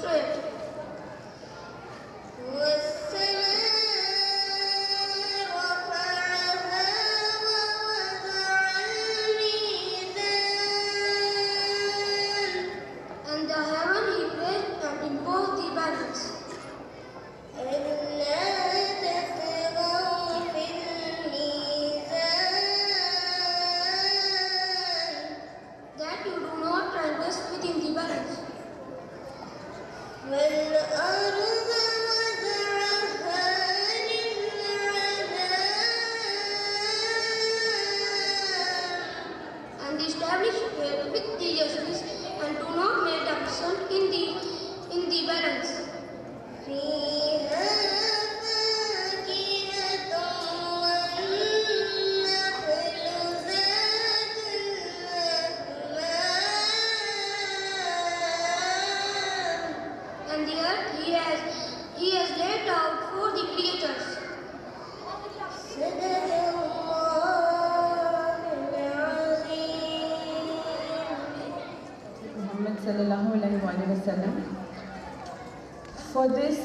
to it. And the heaven he placed and imposed the balance. That you do not transgress within the balance. And establish it with the justice and do not make absent in the balance. And the earth he has laid out for the creatures. Muhammad sallallahu alaihi wasallam. For this,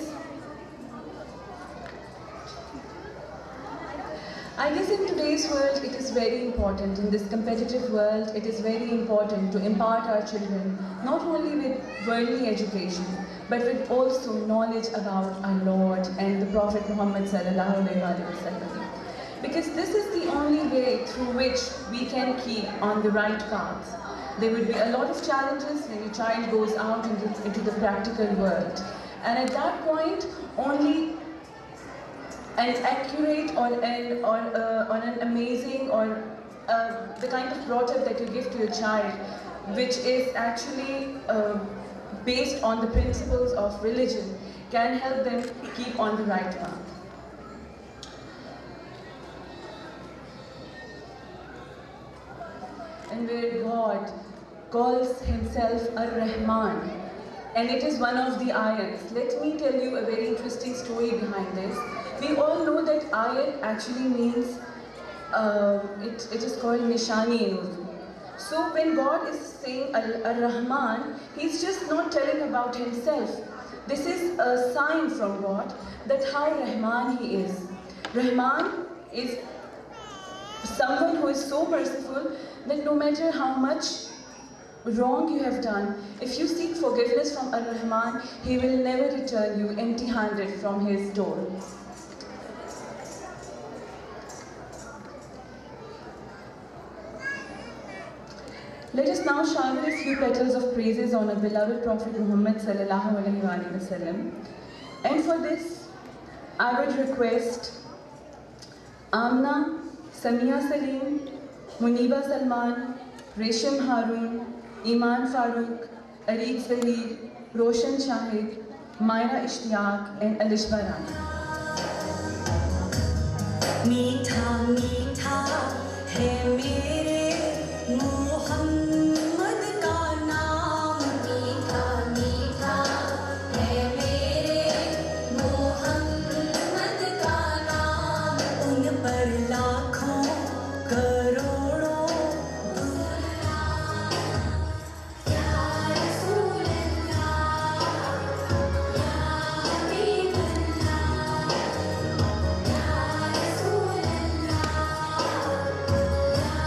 I guess in today's world it is very important, in this competitive world, it is very important to impart our children not only with worldly education, but with also knowledge about our Lord and the Prophet Muhammad sallallahu alaihi wasallam. Because this is the only way through which we can keep on the right path. There will be a lot of challenges when a child goes out into the practical world. And at that point, only an accurate or an amazing or the kind of brought-up that you give to a child, which is actually based on the principles of religion, can help them keep on the right path. And where God calls himself Ar-Rahman, and it is one of the ayats. Let me tell you a very interesting story behind this. We all know that ayat actually means, it is called Nishani in Urdu. So when God is saying Ar-Rahman, he's just not telling about himself. This is a sign from God that how Rahman he is. Rahman is someone who is so merciful that no matter how much wrong you have done, if you seek forgiveness from Ar-Rahman, he will never return you empty-handed from his door. Let us now shower a few petals of praises on our beloved Prophet Muhammad sallallahu alaihi wasallam. And for this, I would request Amna, Samia Salim, Muniba Salman, Resham Harun, Iman Farooq, Areed Zahir, Roshan Shahid, Myra Ishtiyaq, and Alishba Rana. मीठा मीठा है मेरे मोहम्मद का नाम, मीठा मीठा है मेरे मोहम्मद का नाम, उन पर लाखों करोड़ों या रसूल अल्लाह, या हबीब अल्लाह, या रसूल अल्लाह, या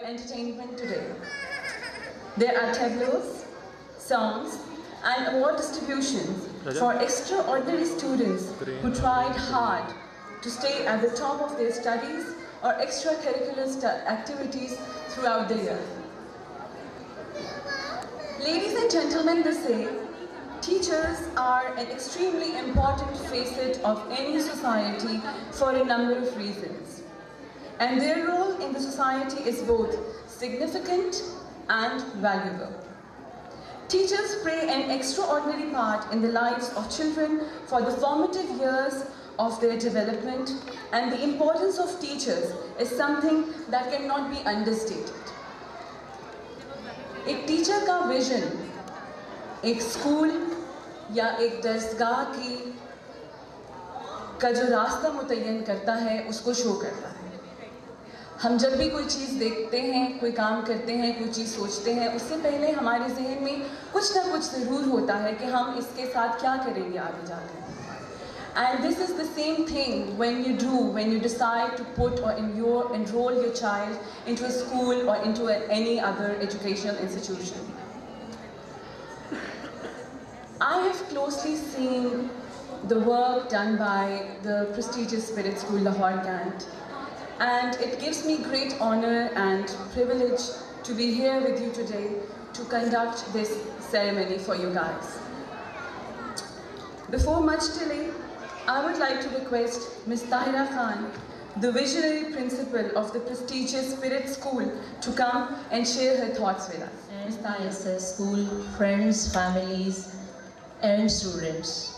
entertainment today. There are tableaus, songs, and award distributions for extraordinary students who tried hard to stay at the top of their studies or extracurricular activities throughout the year. Ladies and gentlemen, they say, teachers are an extremely important facet of any society for a number of reasons. And their role in the society is both significant and valuable. Teachers play an extraordinary part in the lives of children for the formative years of their development, and the importance of teachers is something that cannot be understated. एक teacher का vision एक school या एक दरसगाह का जो रास्ता मुतय्यन करता है उसको शो करता है। हम जब भी कोई चीज़ देखते हैं, कोई काम करते हैं, कोई चीज़ सोचते हैं, उससे पहले हमारे जहन में कुछ ना कुछ ज़रूर होता है कि हम इसके साथ क्या करेंगे आगे जाकर। And this is the same thing when you decide to put or enroll your child into a school or into any other educational institution. I have closely seen the work done by the prestigious Spirit School Lahore Cantt, and it gives me great honor and privilege to be here with you today to conduct this ceremony for you guys. Before much delay, I would like to request Ms. Tahira Khan, the visionary principal of the prestigious Spirit School, to come and share her thoughts with us. And ISS school, friends, families, and students,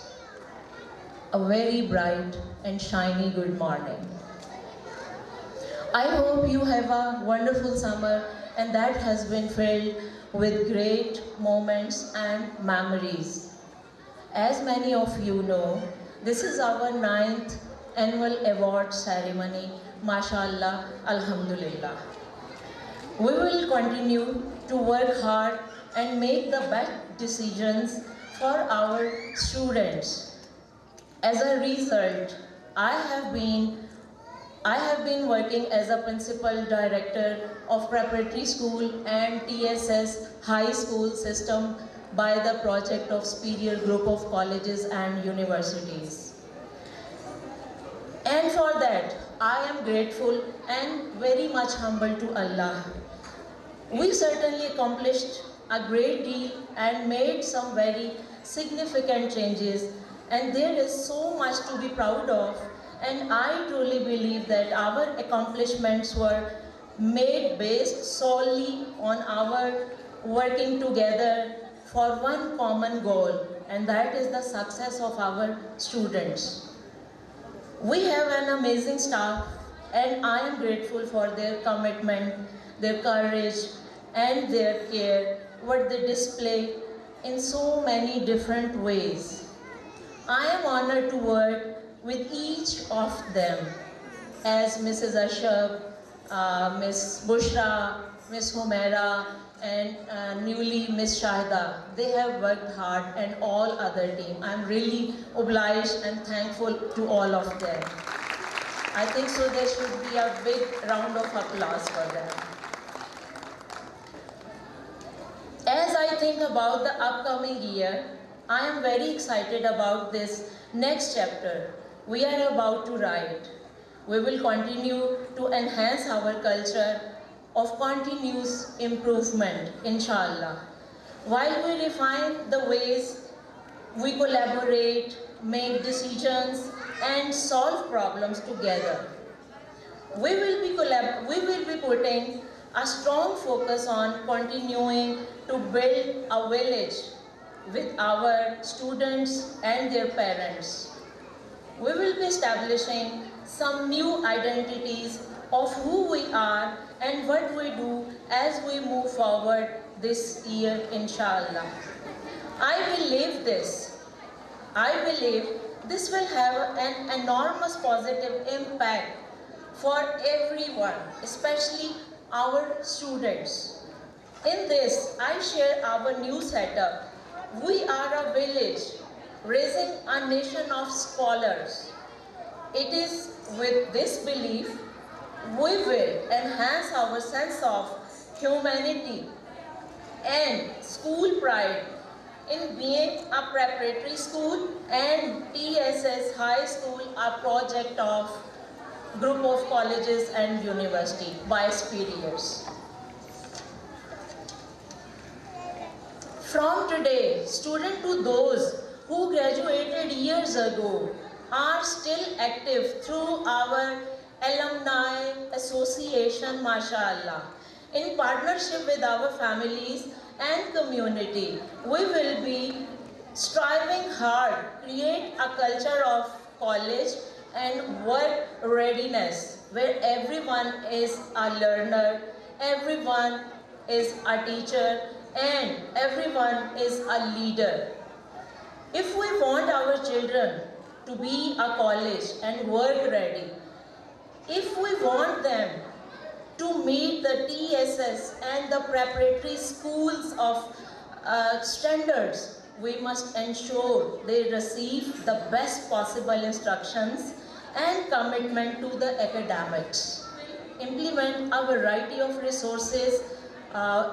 a very bright and shiny good morning. I hope you have a wonderful summer and that has been filled with great moments and memories. As many of you know, this is our 9th annual award ceremony, MashaAllah, Alhamdulillah. We will continue to work hard and make the best decisions for our students. As a result, I have been working as a principal director of preparatory school and TSS high school system by the project of Superior Group of Colleges and Universities. And for that, I am grateful and very much humble to Allah. We certainly accomplished a great deal and made some very significant changes, and there is so much to be proud of, and I truly believe that our accomplishments were made based solely on our working together for one common goal, and that is the success of our students. We have an amazing staff, and I am grateful for their commitment, their courage, and their care, what they display in so many different ways. I am honored to work with each of them, as Mrs. Ashab, Ms. Bushra, Ms. Humaira, and newly Ms. Shahida. They have worked hard, and all other team. I'm really obliged and thankful to all of them. I think so there should be a big round of applause for them. As I think about the upcoming year, I am very excited about this next chapter we are about to write. We will continue to enhance our culture of continuous improvement, inshallah, while we refine the ways we collaborate, make decisions, and solve problems together. We will be putting a strong focus on continuing to build a village with our students and their parents. We will be establishing some new identities of who we are and what we do as we move forward this year, inshallah. I believe this will have an enormous positive impact for everyone, especially our students. In this, I share our new setup. We are a village raising a nation of scholars. It is with this belief we will enhance our sense of humanity and school pride in being a preparatory school and TSS High School a project of group of colleges and university by superiors. From today, students to those who graduated years ago are still active through our alumni association, mashallah. In partnership with our families and community, we will be striving hard, create a culture of college and work readiness where everyone is a learner, everyone is a teacher, and everyone is a leader. If we want our children to be a college and work ready, if we want them to meet the TSS and the preparatory schools of standards, we must ensure they receive the best possible instructions and commitment to the academics. Implement a variety of resources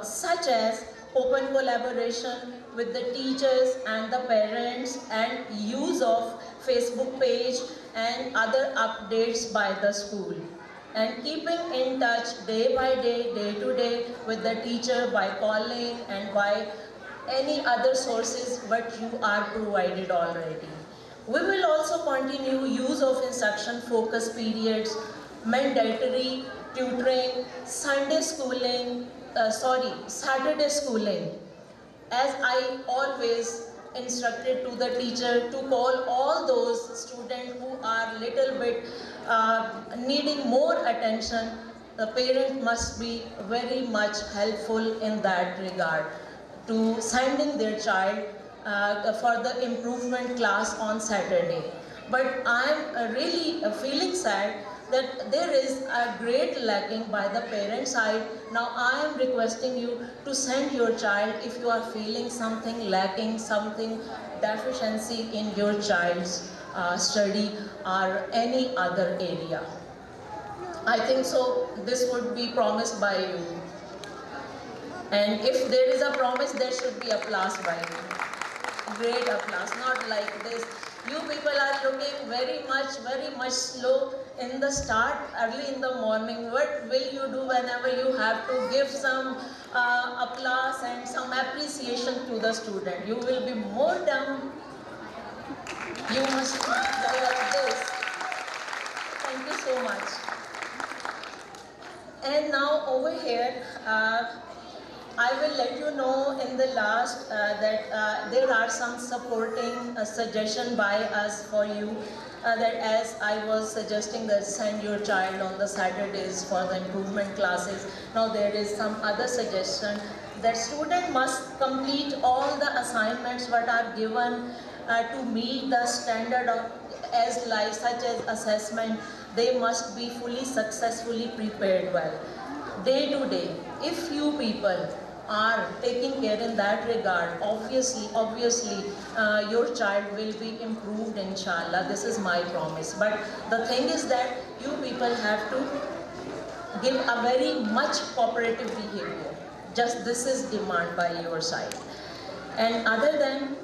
such as open collaboration with the teachers and the parents and use of Facebook page and other updates by the school. And keeping in touch day by day, day to day with the teacher by calling and by any other sources what you are provided already. We will also continue use of instruction focus periods, mandatory tutoring, Saturday schooling. As I always instructed to the teacher to call all those students who are little bit needing more attention, the parent must be very much helpful in that regard to sending their child for the improvement class on Saturday. But I am really feeling sad that there is a great lacking by the parent side. Now I am requesting you to send your child if you are feeling something lacking, something deficiency in your child's study or any other area. I think so this would be promised by you. And if there is a promise, there should be applause by you. Great applause, not like this. You people are looking very much slow in the start, early in the morning. What will you do whenever you have to give some applause and some appreciation to the student? You will be more down. You must go like this. Thank you so much. And now over here, I will let you know in the last that there are some supporting suggestion by us for you that as I was suggesting that send your child on the Saturdays for the improvement classes. Now there is some other suggestion that student must complete all the assignments that are given to meet the standard of as like such as assessment. They must be fully successfully prepared well. Day to day, if you people are taking care in that regard, obviously your child will be improved, inshallah. This is my promise. But the thing is that you people have to give a very much cooperative behavior. Just this is demand by your side. And other than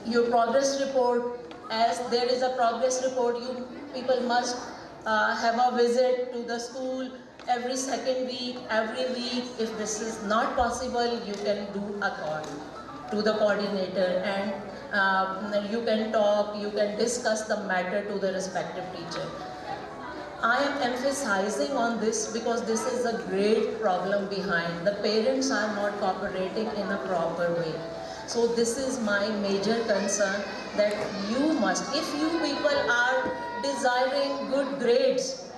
your progress report, as there is a progress report, you people must have a visit to the school every second week, every week. If this is not possible, you can do a call to the coordinator and you can talk, you can discuss the matter to the respective teacher. I am emphasizing on this because this is a great problem behind. The parents are not cooperating in a proper way. So this is my major concern, that you must, if you people are desiring good grades,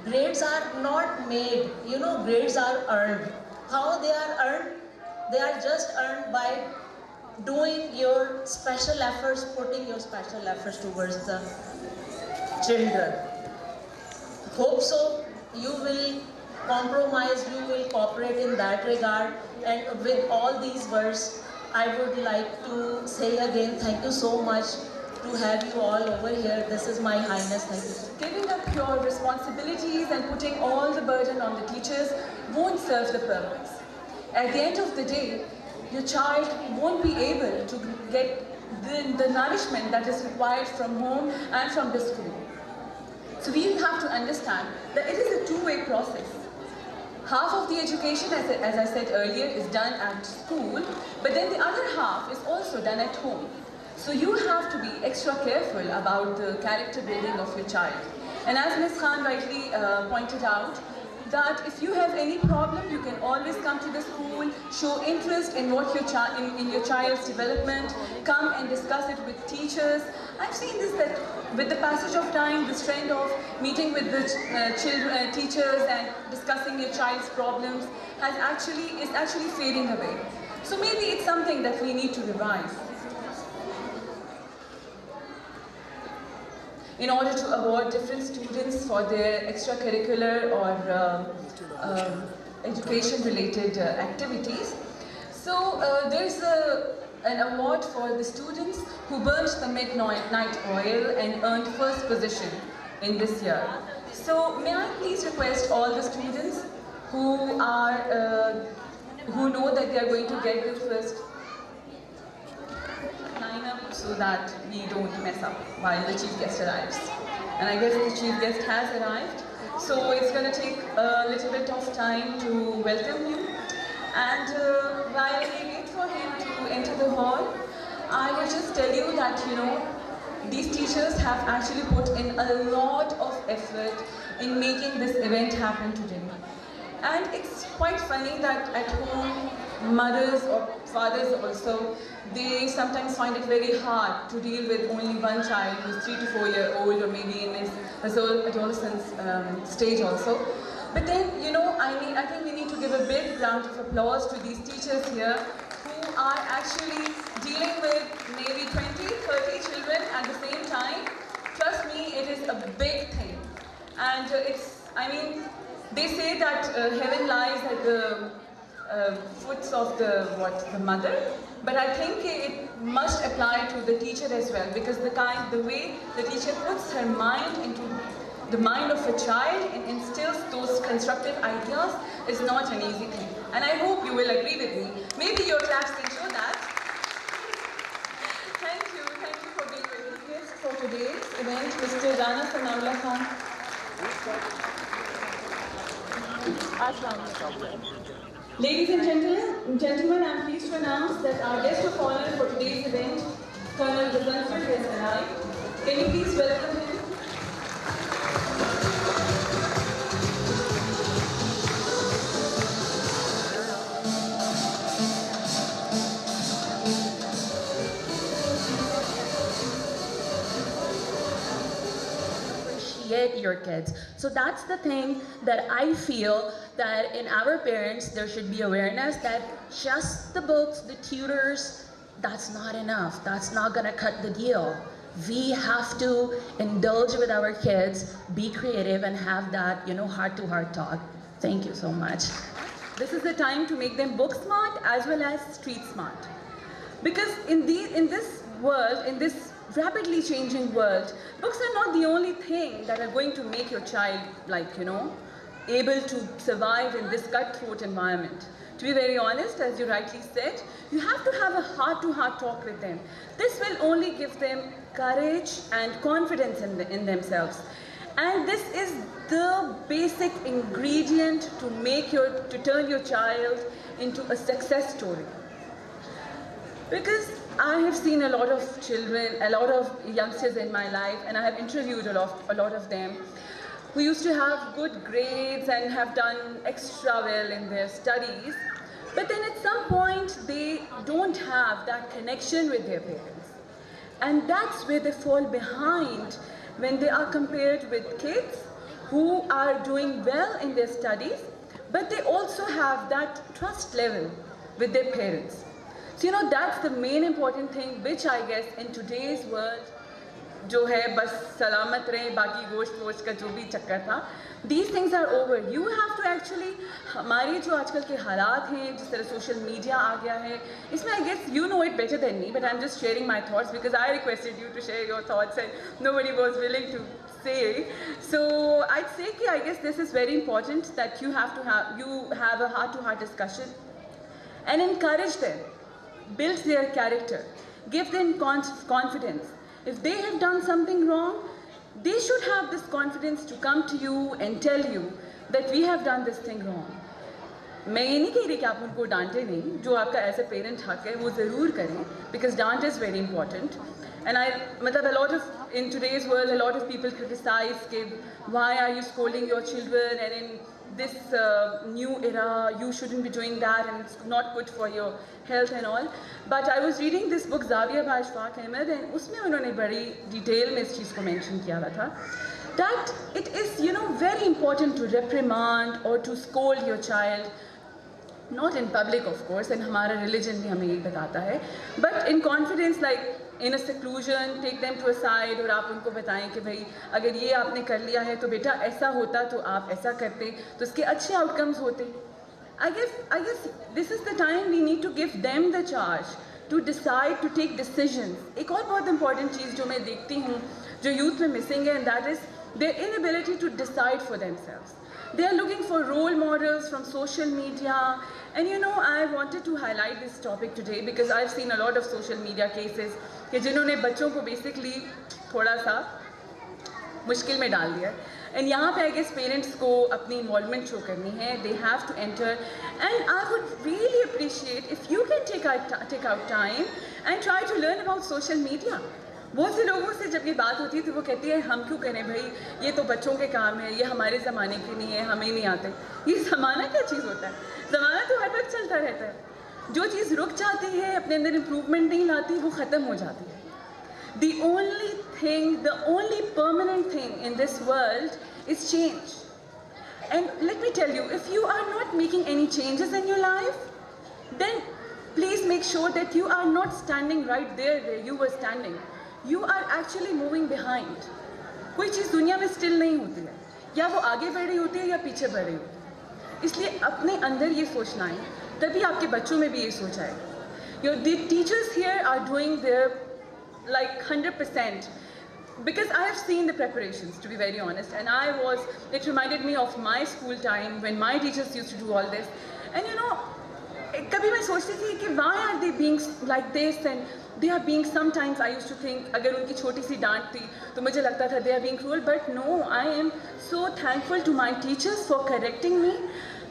grades are not made, you know, grades are earned. How they are earned? They are just earned by doing your special efforts, putting your special efforts towards the children. Hope so you will compromise, you will cooperate in that regard. And with all these words, I would like to say again thank you so much to have you all over here. This is my highness. Thank you. Giving up your responsibilities and putting all the burden on the teachers won't serve the purpose. At the end of the day, your child won't be able to get the nourishment that is required from home and from the school. So we have to understand that it is a two-way process. Half of the education, as I said earlier, is done at school, but then the other half is also done at home. So you have to be extra careful about the character building of your child. And as Ms. Khan rightly pointed out, that if you have any problem, you can always come to the school, show interest in what in your child's development, come and discuss it with teachers. I've seen this, that with the passage of time, this trend of meeting with the teachers and discussing your child's problems is actually fading away. So maybe it's something that we need to revise in order to award different students for their extracurricular or education-related activities. So there's an award for the students who burnt the midnight oil and earned first position in this year. So may I please request all the students who know that they are going to get the first line up so that we don't mess up while the chief guest arrives. And I guess the chief guest has arrived, so it's going to take a little bit of time to welcome him. And while we wait for him to enter the hall, I will just tell you that, these teachers have actually put in a lot of effort in making this event happen today. And it's quite funny that at home, mothers or fathers also, they sometimes find it very hard to deal with only one child who's 3 to 4 years old, or maybe in his adolescence stage also. But then, I think we need to give a big round of applause to these teachers here who are actually dealing with maybe 20, 30 children at the same time. Trust me, it is a big thing. And they say that heaven lies at the foots of the mother, but I think it must apply to the teacher as well, because the way the teacher puts her mind into the mind of a child and instills those constructive ideas is not an easy thing. And I hope you will agree with me. Maybe your claps can show that. Thank you for being with us. Yes, for today's event, Mr. Rana Sanaullah Khan. Ladies and gentlemen, I'm pleased to announce that our guest of honor for today's event, Colonel Ghazanfar, has arrived. Can you please welcome him? Your kids. So that's the thing that I feel that in our parents there should be awareness that just the books, the tutors, that's not enough. That's not gonna cut the deal. We have to indulge with our kids, be creative, and have that, heart-to-heart talk. Thank you so much. This is the time to make them book smart as well as street smart. Because in this world, in this rapidly changing world, books are not the only thing that are going to make your child, able to survive in this cutthroat environment. To be very honest, as you rightly said, you have to have a heart-to-heart talk with them. This will only give them courage and confidence in themselves. And this is the basic ingredient to turn your child into a success story. Because I have seen a lot of children, a lot of youngsters in my life, and I have interviewed a lot of them who used to have good grades and have done extra well in their studies, but then at some point they don't have that connection with their parents. And that's where they fall behind when they are compared with kids who are doing well in their studies, but they also have that trust level with their parents. So that's the main important thing, which I guess in today's world जो है बस सलामत रहें, बाकी गोश्त वोश्त का जो भी चक्कर था, these things are over. You have to actually, हमारे जो आजकल के हालात हैं, जिस तरह सोशल मीडिया आ गया है, इसमें I guess you know it better than me, but I'm just sharing my thoughts because I requested you to share your thoughts and nobody was willing to say. So I'd say कि I guess this is very important that you have a heart-to-heart discussion and encourage them, build their character, give them confidence. If they have done something wrong, they should have this confidence to come to you and tell you that we have done this thing wrong. मैं ये नहीं कह रही कि आप उनको डांटे नहीं, जो आपका एज ए पेरेंट हक है वो ज़रूर करें, because डांट is very important. And मतलब a lot of, in today's world, a lot of people criticize कि why are you scolding your children, and in this new era you shouldn't be doing that and it's not good for your health and all. But I was reading this book Zawiya by Ashfaq Ahmed, and उसमें उन्होंने बड़ी detail में इस चीज़ को mention किया हुआ था that it is, you know, very important to reprimand or to scold your child, not in public of course, and हमारा religion भी हमें ये बताता है, but in confidence, like in a seclusion, take them to a side और आप उनको बताएं कि भाई अगर ये आपने कर लिया है तो बेटा ऐसा होता तो आप ऐसा करते तो इसके अच्छे outcomes होते. I guess this is the time we need to give them the charge to decide, to take decisions. एक और बहुत important चीज़ जो मैं देखती हूँ जो youth में missing है, and that is their inability to decide for themselves. They are looking for role models from social media, and you know, I wanted to highlight this topic today because I've seen a lot of social media cases कि जिन्होंने बच्चों को basically थोड़ा सा मुश्किल में डाल दिया, and यहाँ पे I guess parents को अपनी involvement show करनी है. They have to enter, and I would really appreciate if you can take out time and try to learn about social media. बहुत से लोगों से जब ये बात होती है तो वो कहती है हम क्यों करें भाई, ये तो बच्चों के काम है, ये हमारे ज़माने के नहीं है, हमें नहीं आते. ये ज़माना क्या चीज़ होता है? ज़माना तो हर वक्त चलता रहता है. जो चीज़ रुक जाती है, अपने अंदर इम्प्रूवमेंट नहीं लाती, वो ख़त्म हो जाती है. The only permanent thing in this world is change. And let me tell you, if you are not making any changes in your life, then please make sure that you are not standing right there where you were standing. You are actually moving behind. कोई चीज़ दुनिया में still नहीं होती है, या वो आगे बढ़ रही होती है या पीछे बढ़ रही होती है. इसलिए अपने अंदर ये सोचना है, तभी आपके बच्चों में भी ये सोच आएगा. The teachers here are doing their like 100%, because I have seen the preparations, to be very honest, and it reminded me of my school time when my teachers used to do all this. And you know, कभी मैं सोचती थी कि why are they being like this, and they are being, sometimes I used to think अगर उनकी छोटी सी डांट थी तो मुझे लगता था they are being cruel, but no, I am so thankful to my teachers for correcting me,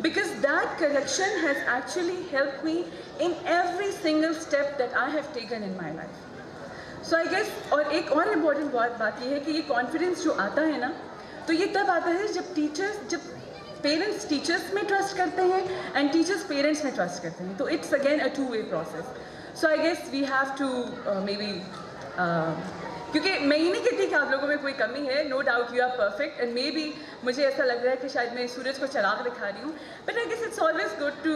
because that correction has actually helped me in every single step that I have taken in my life. So I guess, और एक और important बात ये है कि ये confidence जो आता है ना, तो ये तब आता है जब पेरेंट्स टीचर्स में ट्रस्ट करते हैं एंड टीचर्स पेरेंट्स में ट्रस्ट करते हैं. तो it's again a 2-way process. So I guess we have to maybe, क्योंकि मैं ये नहीं कहती कि आप लोगों में कोई कमी है, no doubt you are perfect, and maybe मुझे ऐसा लग रहा है कि शायद मैं सूरज को चराग दिखा रही हूँ, but I guess it's always good to